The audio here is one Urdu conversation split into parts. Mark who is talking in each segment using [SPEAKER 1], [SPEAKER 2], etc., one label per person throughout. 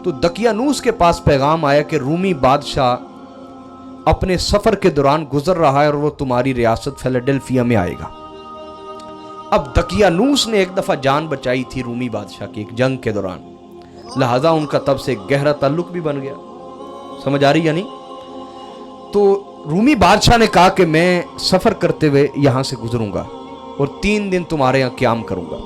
[SPEAKER 1] تو دقیانوس کے پاس پیغام آیا کہ رومی بادشاہ اپنے سفر کے دوران گزر رہا ہے اور وہ تمہاری ریاست فیلاڈیلفیا میں آئے گا۔ اب دقیانوس نے ایک دفعہ جان بچائی تھی رومی بادشاہ کی ایک جنگ کے دوران، لہذا ان کا تب سے گہرا تعلق بھی بن گیا۔ سمجھ آ رہی یا نہیں؟ تو رومی بادشاہ نے کہا کہ میں سفر کرتے ہوئے یہاں سے گزروں گا اور 3 دن تمہارے یہاں قیام کروں گا۔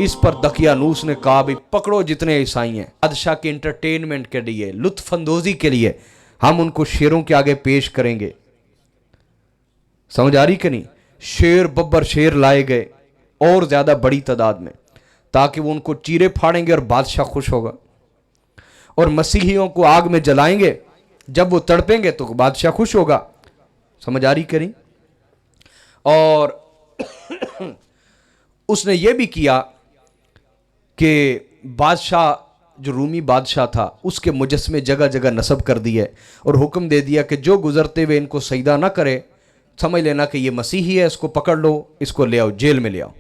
[SPEAKER 1] اس پر دقیانوس نے کہا بھی پکڑو جتنے عیسائی ہیں، بادشاہ کے انٹرٹینمنٹ کے لیے، لطف اندوزی کے لیے ہم ان کو شیروں کے آگے پیش کریں گے۔ سمجھ آ رہی کہ نہیں؟ شیر ببر شیر لائے گئے اور زیادہ بڑی تعداد میں، تاکہ وہ ان کو چیرے پھاڑیں گے اور بادشاہ خوش ہوگا، اور مسیحیوں کو آگ میں جلائیں گے، جب وہ تڑپیں گے تو بادشاہ خوش ہوگا۔ سمجھ آ رہی کہ نہیں؟ اور اس نے یہ بھی کیا کہ بادشاہ جو رومی بادشاہ تھا اس کے مجسمے جگہ جگہ نصب کر دیے اور حکم دے دیا کہ جو گزرتے ہوئے ان کو سجدہ نہ کرے سمجھ لینا کہ یہ مسیحی ہے، اس کو پکڑ لو، اس کو لے آؤ، جیل میں لے آؤ۔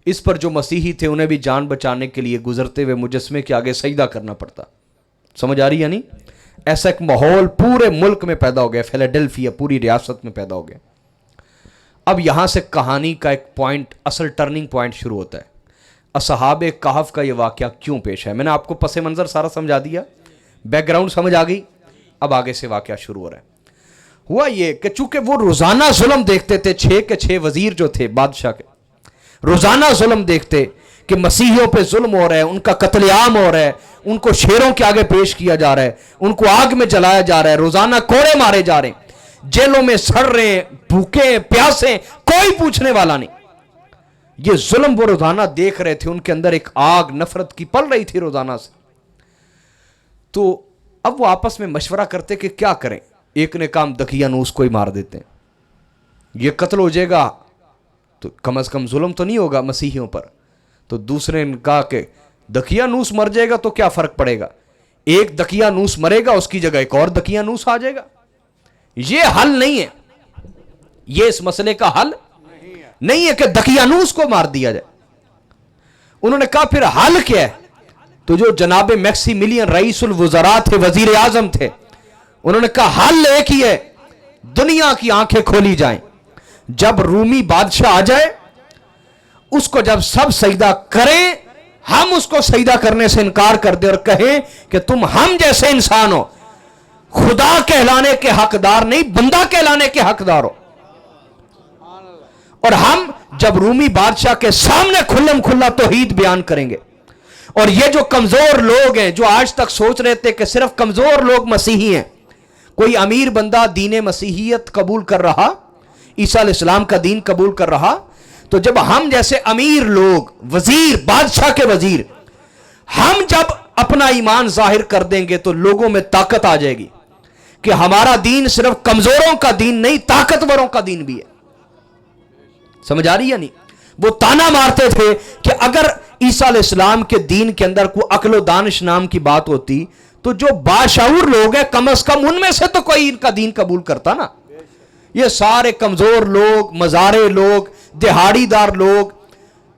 [SPEAKER 1] اس پر جو مسیحی تھے انہیں بھی جان بچانے کے لیے گزرتے ہوئے مجسمے کے آگے سجدہ کرنا پڑتا۔ سمجھ آ رہی ہے نہیں؟ ایسا ایک ماحول پورے ملک میں پیدا ہو گیا، فیلاڈیلفیا پوری ریاست میں پیدا ہو گیا۔ اب یہاں سے کہانی کا ایک پوائنٹ، اصل ٹرننگ پوائنٹ شروع ہوتا ہے۔ اصحاب کہف کا یہ واقعہ کیوں پیش ہے؟ میں نے آپ کو پس منظر سارا سمجھا دیا، بیک گراؤنڈ سمجھ آ گئی، اب آگے سے واقعہ شروع ہو رہا ہے۔ ہوا یہ کہ چونکہ وہ روزانہ ظلم دیکھتے تھے، 6 کے 6 وزیر جو تھے بادشاہ کے روزانہ ظلم دیکھتے کہ مسیحیوں پہ ظلم ہو رہا ہے، ان کا قتل عام ہو رہا ہے، ان کو شیروں کے آگے پیش کیا جا رہا ہے، ان کو آگ میں جلایا جا رہا ہے، روزانہ کوڑے مارے جا رہے ہیں، جیلوں میں سڑ رہے ہیں، بھوکے پیاسے، کوئی پوچھنے والا نہیں۔ یہ ظلم وہ روزانہ دیکھ رہے تھے، ان کے اندر ایک آگ نفرت کی پل رہی تھی روزانہ سے۔ تو اب وہ آپس میں مشورہ کرتے کہ کیا کریں۔ ایک نے کہا ہم دقیانوس کو ہی مار دیتے ہیں، یہ قتل ہو جائے گا تو کم از کم ظلم تو نہیں ہوگا مسیحیوں پر۔ تو دوسرے نے کہا کہ دقیانوس مر جائے گا تو کیا فرق پڑے گا، ایک دقیانوس مرے گا اس کی جگہ ایک اور دقیانوس آ جائے گا، یہ حل نہیں ہے، یہ اس مسئلے کا حل نہیں ہے کہ دقیانوس کو مار دیا جائے۔ انہوں نے کہا پھر حل کیا ہے؟ تو جو جناب میکسی ملین رئیس الوزراء تھے، وزیر اعظم تھے، انہوں نے کہا حل ایک ہی ہے، دنیا کی آنکھیں کھولی جائیں، جب رومی بادشاہ آ جائے اس کو جب سب سجدہ کریں، ہم اس کو سجدہ کرنے سے انکار کر دیں اور کہیں کہ تم ہم جیسے انسان ہو، خدا کہلانے کے حقدار نہیں، بندہ کہلانے کے حقدار ہو۔ اور ہم جب رومی بادشاہ کے سامنے کھلم کھلا توحید بیان کریں گے، اور یہ جو کمزور لوگ ہیں جو آج تک سوچ رہے تھے کہ صرف کمزور لوگ مسیحی ہیں، کوئی امیر بندہ دین مسیحیت قبول کر رہا، عیسیٰ علیہ السلام کا دین قبول کر رہا، تو جب ہم جیسے امیر لوگ، وزیر، بادشاہ کے وزیر، ہم جب اپنا ایمان ظاہر کر دیں گے تو لوگوں میں طاقت آ جائے گی کہ ہمارا دین صرف کمزوروں کا دین نہیں، طاقتوروں کا دین بھی ہے۔ سمجھ آ رہی ہے نہیں؟ وہ تانا مارتے تھے کہ اگر عیسیٰ علیہ السلام کے دین کے اندر کوئی عقل و دانش نام کی بات ہوتی تو جو باشعور لوگ ہیں کم از کم ان میں سے تو کوئی ان کا دین قبول کرتا نا۔ یہ سارے کمزور لوگ، مزارے لوگ، دہاڑی دار لوگ،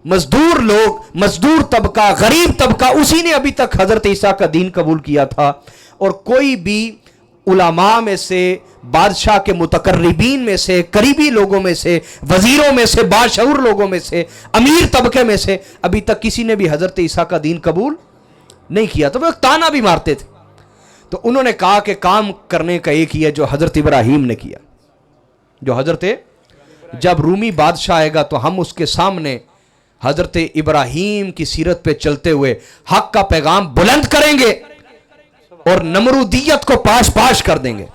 [SPEAKER 1] مزدور طبقہ، غریب طبقہ، اسی نے ابھی تک حضرت عیسیٰ کا دین قبول کیا تھا، اور کوئی بھی علماء میں سے، بادشاہ کے متقربین میں سے، قریبی لوگوں میں سے، وزیروں میں سے، باشعور لوگوں میں سے، امیر طبقے میں سے ابھی تک کسی نے بھی حضرت عیسیٰ کا دین قبول نہیں کیا۔ تو وہ تانا بھی مارتے تھے۔ تو انہوں نے کہا کہ کام کرنے کا ایک ہی ہے جو حضرت ابراہیم نے کیا، جب رومی بادشاہ آئے گا تو ہم اس کے سامنے حضرت ابراہیم کی سیرت پہ چلتے ہوئے حق کا پیغام بلند کریں گے اور نمرودیت کو پاش پاش کر دیں گے۔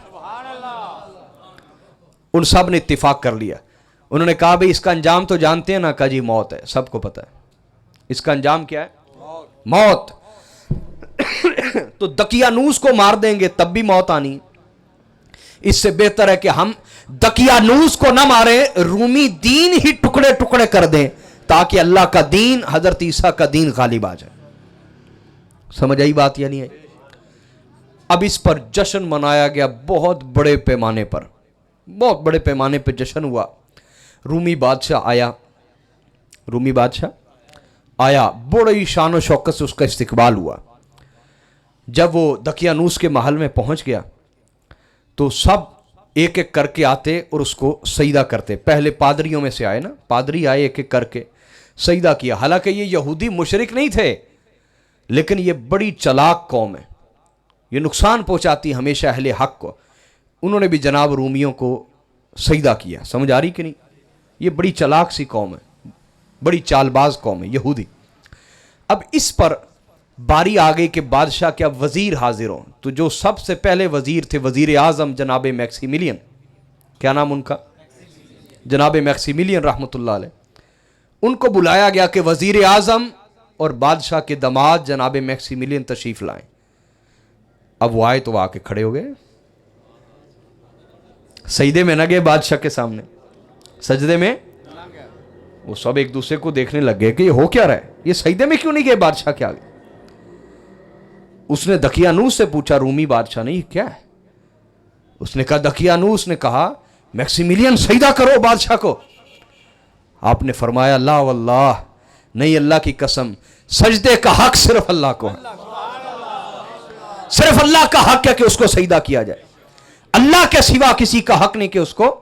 [SPEAKER 1] ان سب نے اتفاق کر لیا۔ انہوں نے کہا بھئی اس کا انجام تو جانتے ہیں نا؟ کہا جی موت ہے، سب کو پتہ ہے اس کا انجام کیا ہے، موت۔ تو دقیانوس کو مار دیں گے تب بھی موت آنی، اس سے بہتر ہے کہ ہم دقیانوس کو نہ ماریں، رومی دین ہی ٹکڑے ٹکڑے کر دیں تاکہ اللہ کا دین، حضرت عیسیٰ کا دین غالب آ جائے۔ سمجھ آئی بات یا نہیں آئی؟ اب اس پر جشن منایا گیا بہت بڑے پیمانے پر، بہت بڑے پیمانے پہ جشن ہوا۔ رومی بادشاہ آیا، بڑی شان و شوکت سے اس کا استقبال ہوا۔ جب وہ دقیانوس کے محل میں پہنچ گیا تو سب ایک ایک کر کے آتے اور اس کو سجدہ کرتے. پہلے پادریوں میں سے آئے نا, پادری آئے ایک ایک کر کے سجدہ کیا. حالانکہ یہ یہودی مشرک نہیں تھے, لیکن یہ بڑی چلاک قوم ہے, یہ نقصان پہنچاتی ہمیشہ اہل حق کو. انہوں نے بھی جناب رومیوں کو سجدہ کیا. سمجھ آ رہی کہ نہیں؟ یہ بڑی چلاک سی قوم ہے, بڑی چال باز قوم ہے یہودی. اب اس پر باری آ گئی کہ بادشاہ کیا وزیر حاضر ہوں. تو جو سب سے پہلے وزیر تھے, وزیر اعظم جناب میکسیملین, کیا نام ان کا؟ جناب میکسیملین رحمۃ اللہ علیہ. ان کو بلایا گیا کہ وزیر اعظم اور بادشاہ کے داماد جناب میکسیملین تشریف لائیں. اب وہ آئے تو وہ آ کے کھڑے ہو گئے, سجدے میں نہ گئے بادشاہ کے سامنے, سجدے میں وہ سب ایک دوسرے کو دیکھنے لگ گئے کہ یہ ہو کیا رہا ہے, یہ سجدے میں کیوں نہیں گئے بادشاہ کے آگے. اس نے دقیانوس سے پوچھا, رومی بادشاہ نے, یہ کیا ہے؟ اس نے کہا, دقیانوس نے کہا میکسیملین سجدہ کرو بادشاہ کو. آپ نے فرمایا, لا واللہ, نہیں اللہ کی قسم, سجدے کا حق صرف اللہ کو ہے, صرف اللہ کا حق ہے کہ اس کو سجدہ کیا جائے. اللہ کے سوا کسی کا حق نہیں کہ اس کو,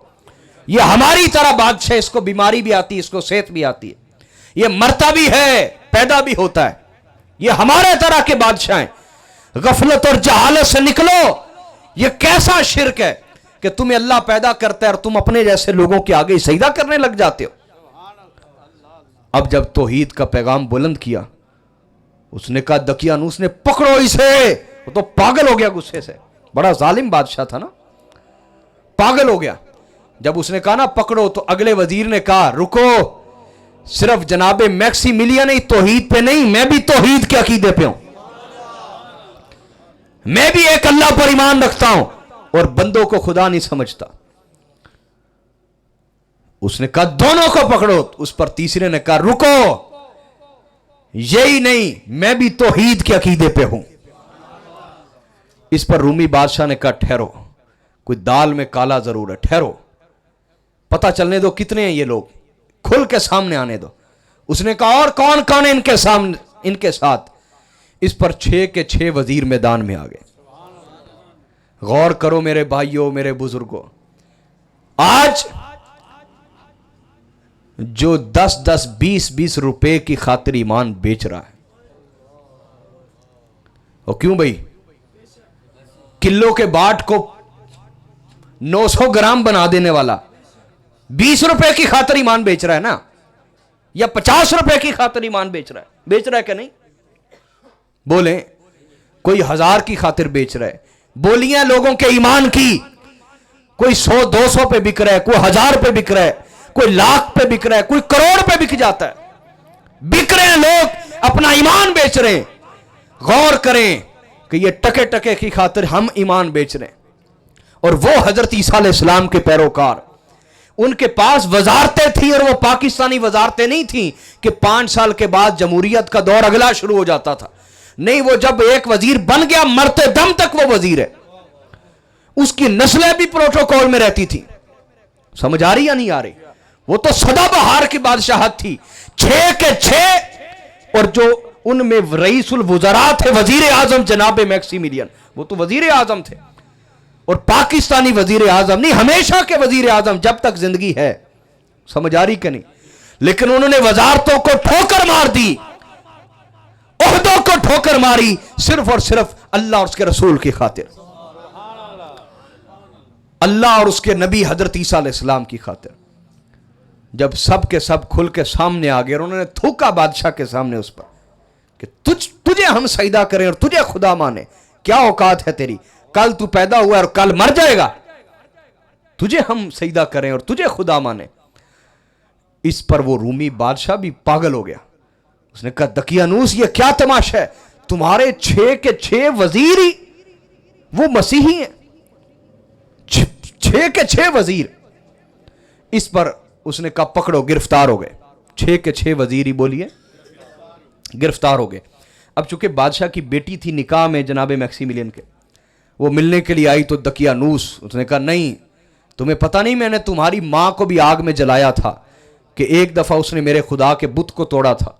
[SPEAKER 1] یہ ہماری طرح بادشاہ, اس کو بیماری بھی آتی ہے, اس کو صحت بھی آتی ہے, یہ مرتا بھی ہے, پیدا بھی ہوتا ہے, یہ ہمارے طرح کے بادشاہ ہیں. غفلت اور جہالت سے نکلو. یہ کیسا شرک ہے کہ تمہیں اللہ پیدا کرتا ہے اور تم اپنے جیسے لوگوں کے آگے سجدہ کرنے لگ جاتے ہو. اب جب توحید کا پیغام بلند کیا, اس نے کہا, دقیانوس نے پکڑو اسے. وہ تو پاگل ہو گیا غصے سے, بڑا ظالم بادشاہ تھا نا, پاگل ہو گیا. جب اس نے کہا نا پکڑو, تو اگلے وزیر نے کہا, رکو, صرف جناب میکسیملین ہی توحید پہ نہیں, میں بھی توحید کے عقیدے پہ ہوں, میں بھی ایک اللہ پر ایمان رکھتا ہوں اور بندوں کو خدا نہیں سمجھتا. اس نے کہا دونوں کو پکڑو. اس پر تیسرے نے کہا, رکو, یہی نہیں, میں بھی توحید کے عقیدے پہ ہوں. اس پر رومی بادشاہ نے کہا, ٹھہرو, کوئی دال میں کالا ضرور ہے, ٹھہرو, پتہ چلنے دو کتنے ہیں یہ لوگ, کھل کے سامنے آنے دو. اس نے کہا, اور کون کون ہے ان کے سامنے, ان کے ساتھ؟ اس پر 6 کے 6 وزیر میدان میں آ گئے. غور کرو میرے بھائیوں, میرے بزرگوں, آج جو 10 20 روپے کی خاطر ایمان بیچ رہا ہے, اور کیوں بھائی, کلو کے باٹ کو 900 گرام بنا دینے والا 20 روپے کی خاطر ایمان بیچ رہا ہے نا, یا 50 روپے کی خاطر ایمان بیچ رہا ہے کہ نہیں؟ بولیں, کوئی 1000 کی خاطر بیچ رہا ہے. بولیاں لوگوں کے ایمان کی, کوئی 100 200 پہ بک رہا ہے, کوئی 1000 پہ بک رہا ہے, کوئی لاکھ پہ بک رہا ہے, کوئی کروڑ پہ بک جاتا ہے. بک رہے ہیں لوگ, اپنا ایمان بیچ رہے ہیں. غور کریں کہ یہ ٹکے ٹکے کی خاطر ہم ایمان بیچ رہے ہیں. اور وہ حضرت عیسیٰ علیہ السلام کے پیروکار, ان کے پاس وزارتیں تھیں, اور وہ پاکستانی وزارتیں نہیں تھیں کہ 5 سال کے بعد جمہوریت کا دور اگلا شروع ہو جاتا تھا. نہیں, وہ جب ایک وزیر بن گیا, مرتے دم تک وہ وزیر ہے. اس کی نسلیں بھی پروٹوکول میں رہتی تھی. سمجھ آ رہی یا نہیں آ رہی؟ وہ تو سدا بہار کی بادشاہت تھی, 6 کے 6. اور جو ان میں رئیس الوزراء تھے, وزیر اعظم جناب میکسیملین, وہ تو وزیر اعظم تھے, اور پاکستانی وزیر اعظم نہیں, ہمیشہ کے وزیر اعظم جب تک زندگی ہے. سمجھ آ رہی کہ نہیں؟ لیکن انہوں نے وزارتوں کو ٹھوکر مار دی, عہدوں کو ٹھوکر ماری, صرف اور صرف اللہ اور اس کے رسول کی خاطر, اللہ اور اس کے نبی حضرت عیسیٰ علیہ السلام کی خاطر. جب سب کے سب کھل کے سامنے آ گئے, انہوں نے تھوکا بادشاہ کے سامنے اس پر کہ تجھے ہم سجدہ کریں اور تجھے خدا مانے, کیا اوقات ہے تیری؟ کل تو پیدا ہوا ہے اور کل مر جائے گا, تجھے ہم سجدہ کریں اور تجھے خدا مانے. اس پر وہ رومی بادشاہ بھی پاگل ہو گیا. اس نے کہا, دقیانوس, یہ کیا تماشا ہے, تمہارے 6 کے 6 وزیر ہی وہ مسیحی ہیں, 6 کے 6 وزیر. اس پر اس نے کہا, پکڑو, گرفتار ہو گئے. 6 کے 6 وزیر ہی بولیے گرفتار ہو گئے. اب چونکہ بادشاہ کی بیٹی تھی نکاح میں جناب میکسیملین کے, وہ ملنے کے لیے آئی تو دقیانوس, اس نے کہا, نہیں, تمہیں پتہ نہیں میں نے تمہاری ماں کو بھی آگ میں جلایا تھا کہ ایک دفعہ اس نے میرے خدا کے بت کو توڑا تھا,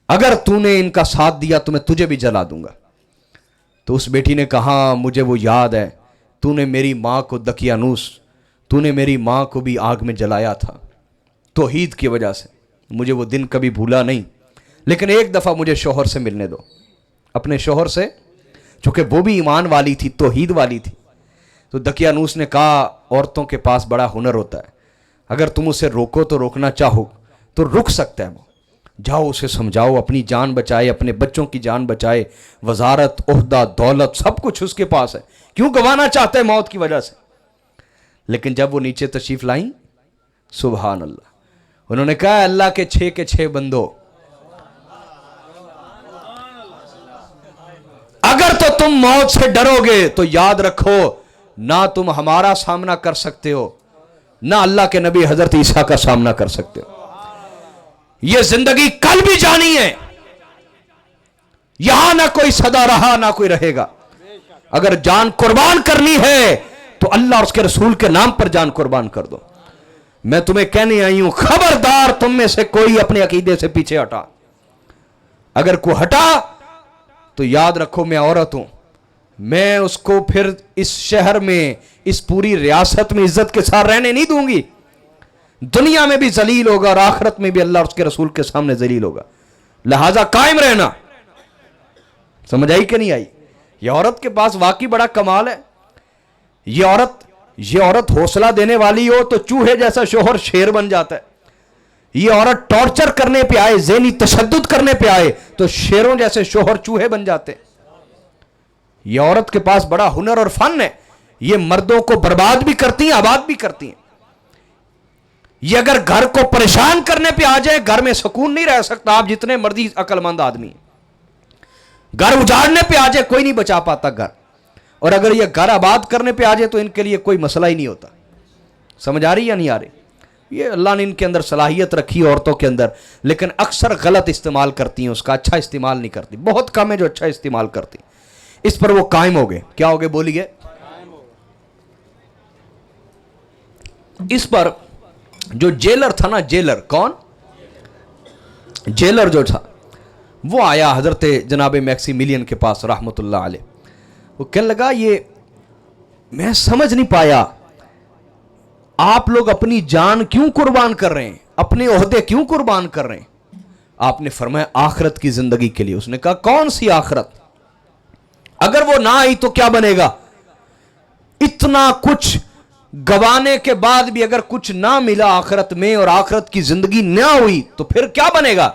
[SPEAKER 1] اگر تو نے ان کا ساتھ دیا تو میں تجھے بھی جلا دوں گا. تو اس بیٹی نے کہا مجھے وہ یاد ہے، تو نے میری ماں کو دقیانوس، تو نے میری ماں کو بھی آگ میں جلایا تھا توحید کی وجہ سے، مجھے وہ دن کبھی بھولا نہیں، لیکن ایک دفعہ مجھے شوہر سے ملنے دو، اپنے شوہر سے، چونکہ وہ بھی ایمان والی تھی، توحید والی تھی۔ تو دقیانوس نے کہا عورتوں کے پاس بڑا ہنر ہوتا ہے، اگر تم اسے روکو تو روکنا چاہو تو رک سکتا ہے وہ، جاؤ اسے سمجھاؤ، اپنی جان بچائے، اپنے بچوں کی جان بچائے، وزارت، عہدہ، دولت سب کچھ اس کے پاس ہے، کیوں گوانا چاہتا ہے موت کی وجہ سے؟ لیکن جب وہ نیچے تشریف لائیں، سبحان اللہ، انہوں نے کہا اللہ کے 6 کے 6 بندو، اگر تو تم موت سے ڈرو گے تو یاد رکھو نہ تم ہمارا سامنا کر سکتے ہو، نہ اللہ کے نبی حضرت عیسیٰ کا سامنا کر سکتے ہو، یہ زندگی کل بھی جانی ہے، یہاں نہ کوئی سدا رہا نہ کوئی رہے گا، اگر جان قربان کرنی ہے تو اللہ اور اس کے رسول کے نام پر جان قربان کر دو۔ میں تمہیں کہنے آئی ہوں خبردار تم میں سے کوئی اپنے عقیدے سے پیچھے ہٹا، اگر کوئی ہٹا تو یاد رکھو میں عورت ہوں، میں اس کو پھر اس شہر میں، اس پوری ریاست میں عزت کے ساتھ رہنے نہیں دوں گی، دنیا میں بھی ذلیل ہوگا اور آخرت میں بھی اللہ اور اس کے رسول کے سامنے ذلیل ہوگا، لہذا قائم رہنا۔ سمجھ آئی کہ نہیں آئی؟ یہ عورت کے پاس واقعی بڑا کمال ہے، یہ عورت حوصلہ دینے والی ہو تو چوہے جیسا شوہر شیر بن جاتا ہے، یہ عورت ٹارچر کرنے پہ آئے، ذہنی تشدد کرنے پہ آئے تو شیروں جیسے شوہر چوہے بن جاتے ہیں۔ یہ عورت کے پاس بڑا ہنر اور فن ہے، یہ مردوں کو برباد بھی کرتی ہیں، آباد بھی کرتی ہیں۔ یہ اگر گھر کو پریشان کرنے پہ آ جائے گھر میں سکون نہیں رہ سکتا، آپ جتنے مرضی عقل مند آدمی ہیں، گھر اجاڑنے پہ آ جائے کوئی نہیں بچا پاتا گھر، اور اگر یہ گھر آباد کرنے پہ آ جائے تو ان کے لیے کوئی مسئلہ ہی نہیں ہوتا۔ سمجھ آ رہی یا نہیں آ رہی؟ یہ اللہ نے ان کے اندر صلاحیت رکھی عورتوں کے اندر، لیکن اکثر غلط استعمال کرتی ہیں، اس کا اچھا استعمال نہیں کرتی، بہت کم ہے جو اچھا استعمال کرتی۔ اس پر وہ قائم ہو گئے، کیا ہو گئے بولیے؟ اس پر جو جیلر تھا نا، جیلر کون؟ جیلر جو تھا وہ آیا حضرت جناب میکسی ملین کے پاس رحمت اللہ علیہ، وہ کہنے لگا یہ میں سمجھ نہیں پایا آپ لوگ اپنی جان کیوں قربان کر رہے ہیں، اپنے عہدے کیوں قربان کر رہے ہیں؟ آپ نے فرمایا آخرت کی زندگی کے لیے۔ اس نے کہا کون سی آخرت؟ اگر وہ نہ آئی تو کیا بنے گا؟ اتنا کچھ گوانے کے بعد بھی اگر کچھ نہ ملا آخرت میں اور آخرت کی زندگی نہ ہوئی تو پھر کیا بنے گا؟